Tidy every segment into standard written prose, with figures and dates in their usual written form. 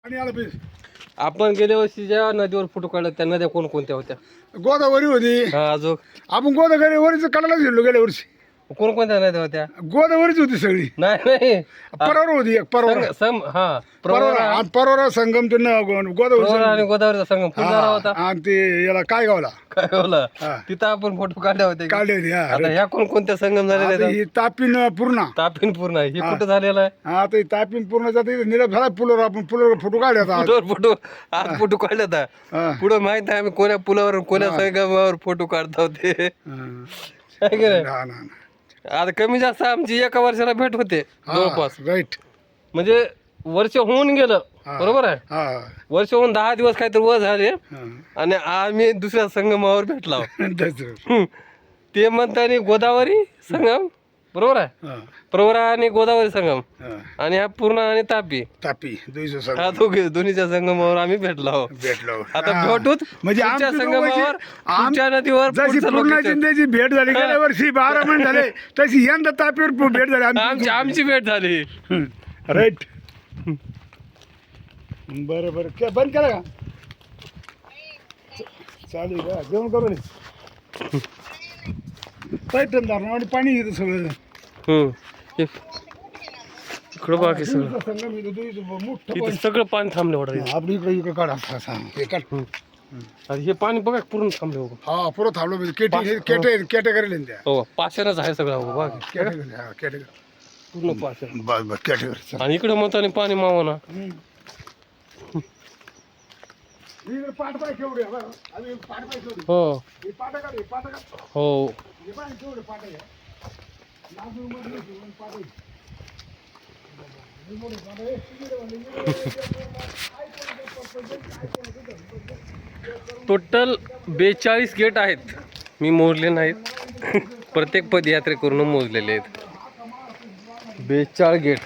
आणि आला पीस आपण गेल्या वर्षी ज्या नदीवर फोटो काढला त्या नद्या कोणकोणत्या होत्या? गोदावरी होती. हा, अजून आपण गोदावरीच काढायलाच गेलो गेल्या वर्षी. कोणकोणत्या नद्या होत्या? गोदावरीच होती सगळी. नाही नाही परवरा होती एक परवरा. प्रवरा परवरा संगम ते गोदावरी प्रवरा आणि गोदावरीचा संगम फुलझारा होता. आणि ते याला काय गावला काय बोला हा. तिथं आपण फोटो काढले होते की? काढले होते. हा, आता ह्या कोणकोणत्या संगम झालेल्या आता आहेत? ही तापीन पूर्ण. तापीन पूर्ण आहे. हे कुठं झालेलं आहे? आता ही तापीन पूर्ण जाते निलप झाला पुलावर. आपण पुलावर फोटो काढले आता. पुलावर फोटो आज फोटो काढला होता. हा. पुढं माहित आहे आम्ही कोण्या पुलावर कोण्या संगमावर फोटो काढतो ते आहे की नाही? हा ना. आता कमी जास्त आमची एका वर्षाला भेट होते जवळपास. राईट. म्हणजे वर्ष होऊन गेलं. बरोबर आहे. हा वर्ष होऊन 10 दिवस काहीतरी वर झाले हा. आणि आम्ही दुसऱ्या संगमावर भेटलो. तसं. ते म्हणताना गोदावरी संगम बरोबर आहे. हा, प्रवरा आणि गोदावरी संगम हा. आणि हा पूर्ण आणि तापी तापी दुईचं हा दोन्हीच्या संगमावर आम्ही भेटलो. भेटलो. आता हा. भेटूत म्हणजे पुढच्या आमची संगमावर दोघांची- पुढच्या नदीवर जशी पुढचं पूर्णाची location. त्याची भेट झाली गेल्या वर्षी 12 महिने झाले तशी यंदा तापीवर भेट झाली आमची भेट झाली. राईट. बरं बरं बंद केला का? चालेल का जेवण करून पैठणदार आणि पाणी येतं सगळं. इकडं बाकी सगळं संगम येतो दुईचं मोठं इथं पाणी. सगळं पाणी थांबले वाटत. आपलं इकडे काढा हे काढ. हे पाणी बघा पूर्ण थांबले हो. हा पुरं थांबलो म्हणजे कॅटेगरी त्या हो पाषाणच आहे सगळं हो बघा कॅटेगरी. हा कॅटेगरी. पूर्ण पाषाण. बस बस कॅटेगरी. आणि इकडे म्हणताना पाणी मावना. पाठ पाय केवढे आम्ही पाठ पाय केवढे हो हे पाटा काढ हे पाटा काढ हो हे पाय केवढे पाटा आहे नाजूक मध्ये घेऊन पाटा आहे. टोटल 42 गेट आहेत. मी मोजले नाहीत. प्रत्येक पदयात्रे करून मोजलेले आहेत. 42 गेट.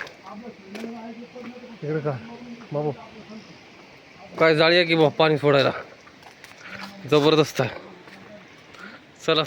इकडे का बाबू काय जाळी आहे की बा पाणी सोडायला जबरदस्त आहे. चला